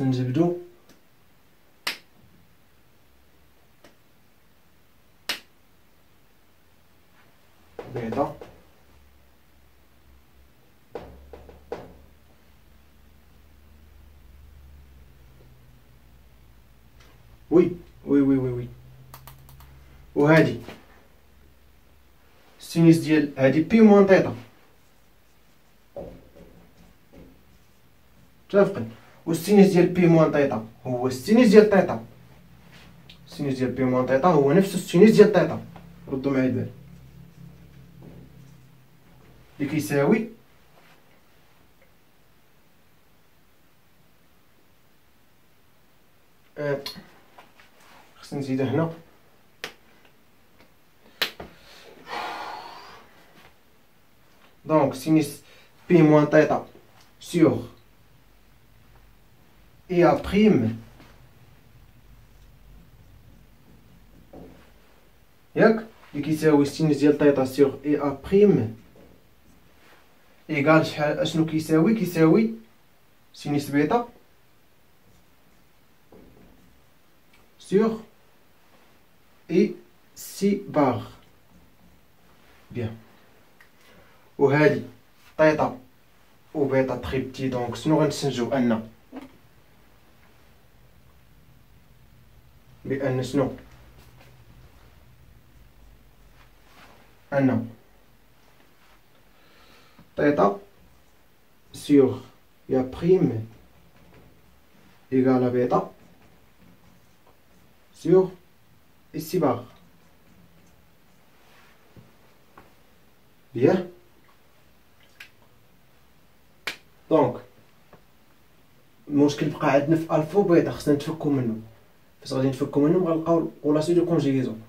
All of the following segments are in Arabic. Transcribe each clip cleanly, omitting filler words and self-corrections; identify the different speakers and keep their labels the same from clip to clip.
Speaker 1: خصنا نجبدو بيضة وي وي وي وي وي وهادي السينيس ديال هادي بي موان تيتا متفقين. والسينيس ديال بي موان تيتا هو السينيس ديال تيتا. السينيس ديال بي موان تيتا هو نفس السينيس ديال تيتا. ردوا معايا البال اللي كيساوي خصني نزيدو هنا دونك سينيس بي موان تيتا سيغ اي ا بريم ياك اللي كيساوي سينيس ديال تيتا سيغ اي ا بريم ايكال شحال اشنو كيساوي سينيس بيتا سيغ اي سي باغ. بيان. وهادي تيتا و بيتا تري بتي دونك شنو غنستنتجو بان شنو ان تيتا سيغ يا بريم ايكال بيتا سيغ اي سي باغ. بيان. دونك المشكل بقى عندنا في الفا وبيتا خصنا نتفكو منه. فاش غادي نتفكو منهم غنلقاو غولاسيون دو كونجيغيزون.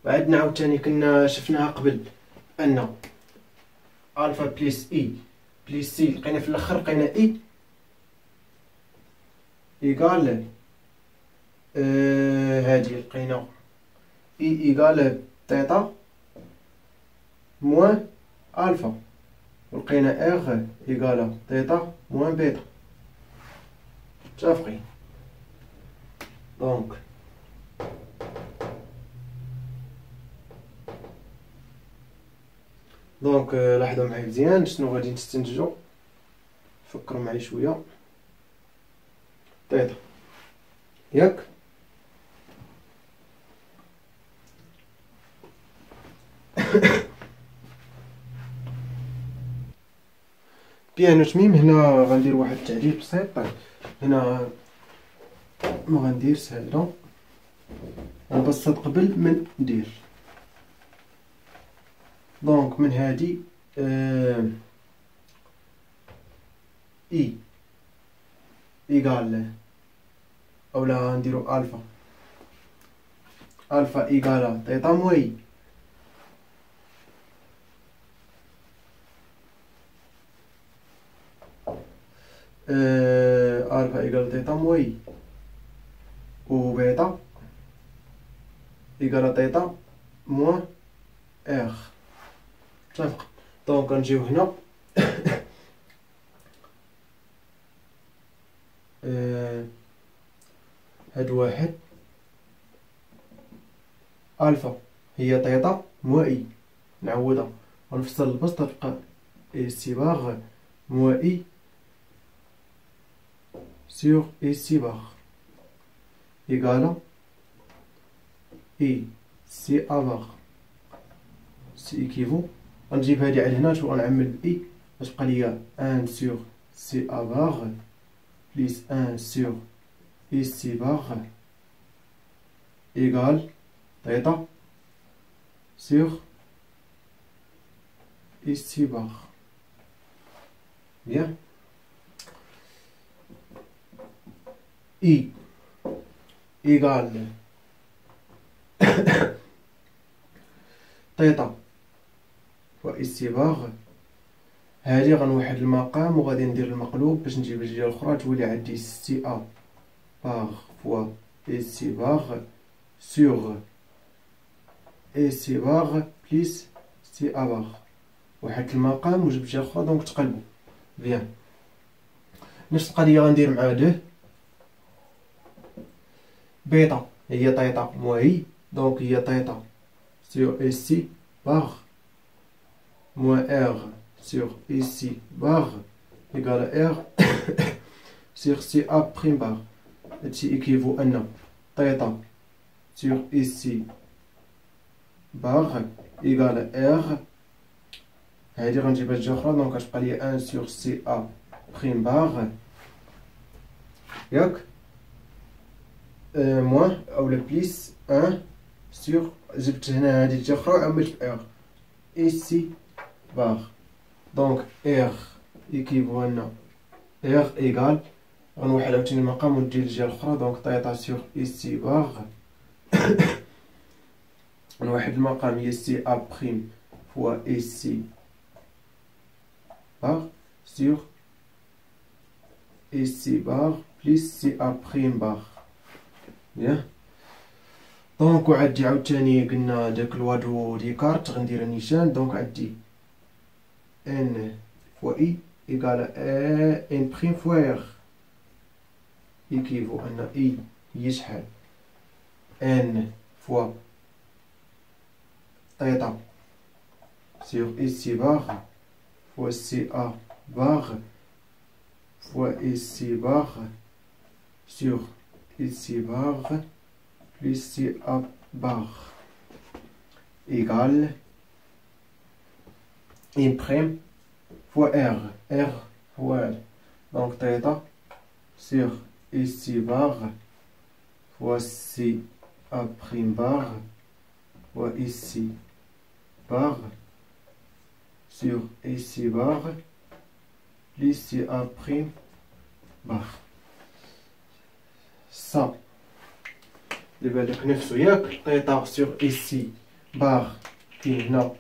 Speaker 1: وعندنا عاوتاني كنا شفناها قبل ان الفا بليس اي بليس سي لقينا في الاخر لقينا اي ايكال هادي لقينا اي ايكال تيتا موان الفا ولقينا ار ايكال تيتا موان بيتا. متفقين. دونك لاحظوا معايا مزيان شنو غادي نستنتجو. فكروا معايا شويه. تيتا ياك بيان. تميم هنا غندير واحد التعديل بسيط. هنا ما غنديرش هذا غنبسط قبل من ندير. دونك من هادي اي ايكال اولا نديرو الفا ايكال تيتا موي الفا ايكال تيتا موي و بيتا ايكال تيتا موان ار. متفق. دونك غنجيو هنا هاد واحد الفا هي تيتا موا اي نعوضها ونفصل البسط تبقى اي سي باغ موا اي سيغ اي سي باغ ايكالا اي سي ا باغ سي ايكيفو. غنجيب هادي على هنا شو غنعمل باي باش تبقى ليا ان سيغ سي ا باغ بليس ان سيغ اي سي باغ ايكال تيتا سيغ اي سي باغ. بيان. اي ايكال تيتا و اي سي باغ. هادي غنوحد المقام وغادي ندير المقلوب باش نجيب الجهه الاخرى تولي عندي سي ا باغ فوا اي سي باغ سيغ اي سي باغ بليس سي ا باغ. وحدت المقام وجبت جهه اخرى دونك تقلبوا. بيان. نفس القضيه غندير مع ده بيتا هي تيتا موان دونك هي تيتا سور إيسي باغ موان إر سور إيسي باغ إيكال إر سور سي أ بريم باغ. هادشي إيكيفو أن تيتا سور إيسي باغ إيكال إر هادي غنجيبها جهة أخرى دونك غتبقى ليا أن سور سي أ بريم باغ ياك موان أولا بليس أن سور جبت هنا هادي الجهة أخرى وعملت في إر إيسي باغ دونك إر إيكيفو أن إر إيكال غنوحل عاوتاني المقام وندير الجهة الأخرى دونك تيتا سور إيسي باغ نوحد المقام هي سي أ بريم فوا إيسي باغ سور إيسي باغ بليس سي أ بريم باغ ياه. دونك وعندي عاوتاني قلنا داك الوادو ديكارت غندير النيشان دونك عندي ان فوا اي ايكال ان بريم فوا ار إيكيفو أن إي هي شحال ان فوا تيتا سور إيسي باغ فوا سي أ باغ فوا إيسي باغ سور إيسي باغ بليس سي أ باغ إيكال إن بريم فوا إر إر فوا إل دونك تيتا سور إيسي باغ فوا سي أ بريم باغ فوا إيسي باغ سور إيسي باغ بليس سي أ بريم باغ. صا دابا داك نفسو ياك تيتا سور إيسي باغ كاين هنا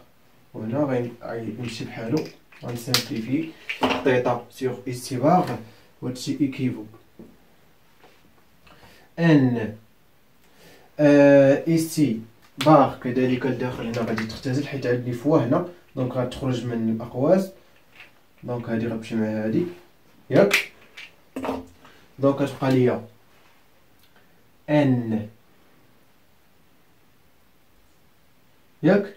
Speaker 1: وهنا غيمشي بحالو غنسامبليفي تيتا سور إيسي باغ وهادشي إيكيفو ان إيسي باغ كذلك الداخل هنا غادي تختزل حيت عندي فوا هنا دونك غتخرج من الأقواس دونك هادي غتمشي مع هادي ياك دونك غتبقى ليا ان ياك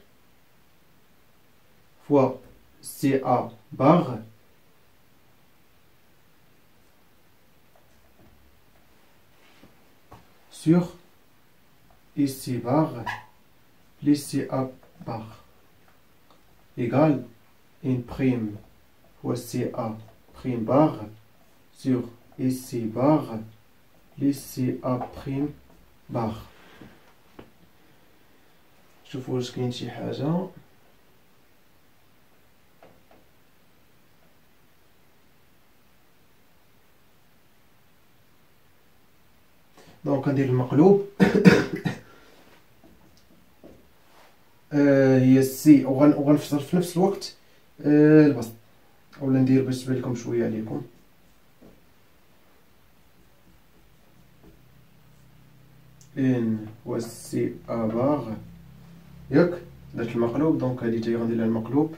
Speaker 1: فوا سي أ باغ sur ici barre plus C A barre égale une prime fois C A prime barre sur ici barre plus C A prime barre. شوفوا واش كاين شي حاجة دونك ندير المقلوب هي السي وغنفصل في نفس الوقت البسط اولا ندير باش تبان لكم شويه عليكم ان و سي ا باغ ياك درت المقلوب دونك هادي تاهي غندير لها المقلوب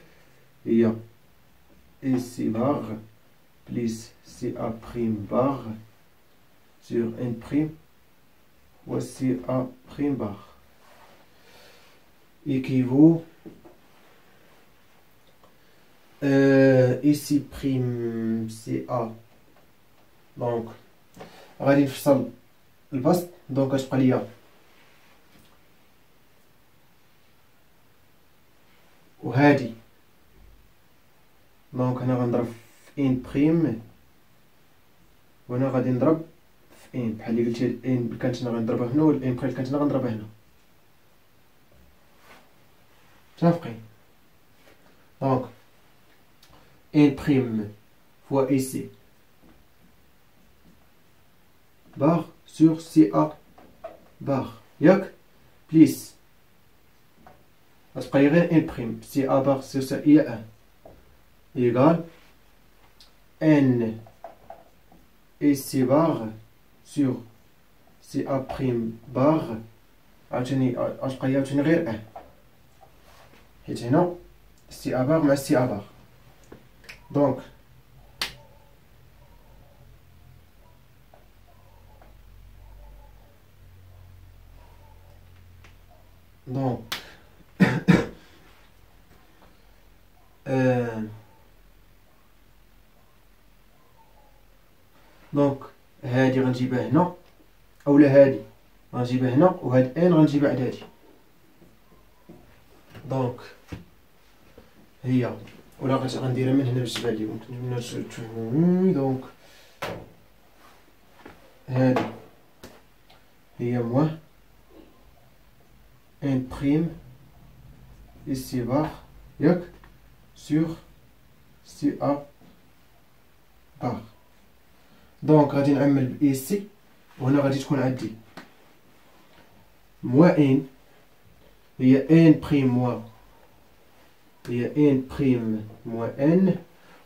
Speaker 1: هي اي سي باغ بليس سي ا بريم باغ sur n prime voici A prime bar équivaut ici prime c'est A donc غادي نفصل البسط دونك غتبقى ليا وهادي دونك هنا غنضرب في ان بريم وهنا غادي نضرب في ان بحال اللي قلتي الان كانت هنا غنضربها هنا والان بحال كانت هنا غنضربها هنا متفقين دونك ان بريم فوا اي سي بار سور سي ا بار ياك بليس غتبقى لي غير ان بريم سي ا بار سور سي هي ان ايغال ان اي سي بار sur سي ا بريم بار عاوتاني غتبقى لي عاوتاني غير ان حيت هنا سي ا بار مع سي ا بار دونك دونك دونك هادي غنجيبها هنا، اولا هادي غنجيبها هنا، وهاد ان غنجيبها عند هادي. دونك هي ولا غنديرها من هنا باش تبان لي ممكن. دونك هادي هي موان ان بريم ici بار ياك سور سي ا بار. دونك غادي نعمل بإيسي، وهنا غادي تكون عندي موان ان هي ان بريم موان هي ان بريم موان ان،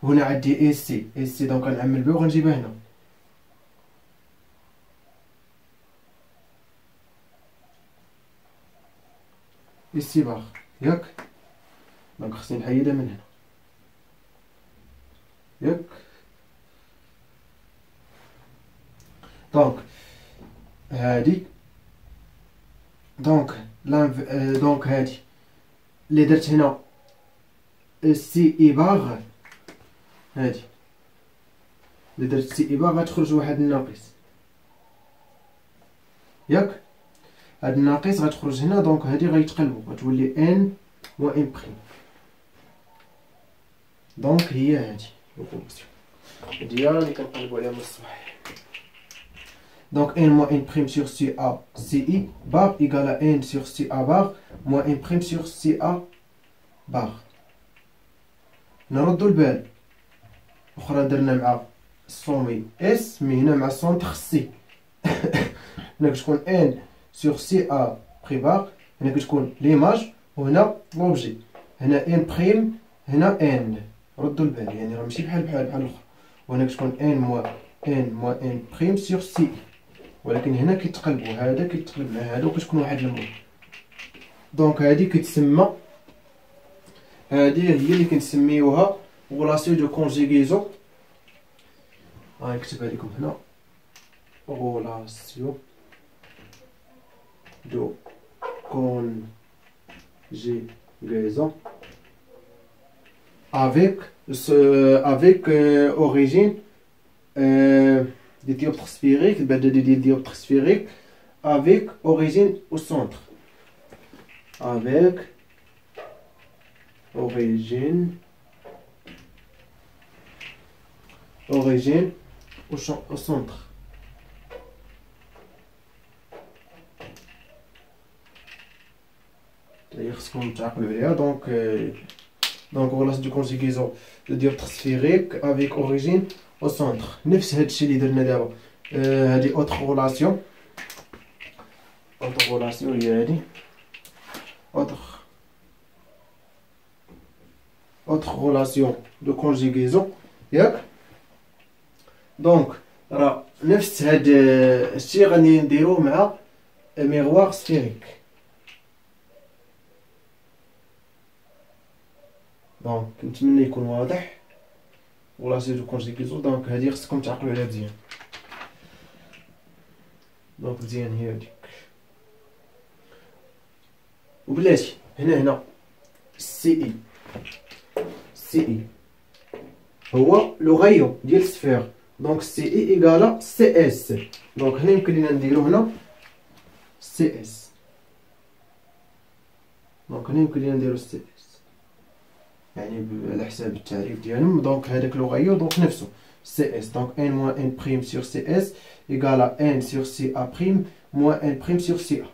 Speaker 1: وهنا عندي إيسي دونك غنعمل بها وغنجيبها هنا. إيسي بار ياك، دونك خصني نحيدها من هنا ياك. دونك هادي دونك دونك هادي اللي درت هنا سي اي باغ، هادي اللي درت سي اي باغ غتخرج واحد الناقص ياك. هاد الناقص غتخرج هنا، دونك هادي غيتقلبوا غتولي ان و ان بريم. دونك هي هادي لوبوزيسيون ديالي كنقلبوا عليها من الصباح. Donc n moins n prime sur CA CI bar égale à n sur CA bar moins n prime sur CA bar. نردو البال اخرى درنا مع السومي اس، مي هنا مع السونتر سي. هنا كتكون n sur CA بري بار، هنا كتكون ليماج، وهنا لوبجي، هنا n بريم هنا n. ردو البال يعني راه ماشي بحال الاخرى. وهنا كتكون n moins n prime sur CI، ولكن هنا كيتقلبوا، هذا كيتقلب مع هذا وكتكون واحد المول. دونك هذه كتسمى، هذه هي اللي كنسميوها غولاسيون دو كونجيغيزون. غنكتبها لكم هنا غولاسيون دو كونجيغيزون avec origine des dioptres sphériques, des dioptres sphériques avec origine au centre. Avec origine au centre. Donc relation de conjugaison de dioptres sphériques avec origine au centre. نفس هادشي اللي درنا دابا. هادي اوتر غولاسيون هي هادي اوتر غولاسيون دو كونجيغيزون ياك. دونك راه نفس هاد الشيء غادي نديروه مع ميغوار سفيريك. دونك نتمنى يكون واضح غولاسيون دو كونجيغيزون. دونك هادي خصكم تعقلوا عليها مزيان. دونك مزيان هي هاديك. وبلاتي هنا سي اي هو لو غايون ديال السفير. دونك سي اي ايكالا سي اس. دونك هنا يمكن لينا نديرو هنا سي اس. دونك هنا يمكن لينا نديرو سي اس يعني على حساب التعريف ديالهم. دونك هذاك لو غايون دونك نفسه سي اس. دونك ان موان ان بريم سور سي اس ايكالا ان سور سي ا بريم موان ان بريم سور سي ا.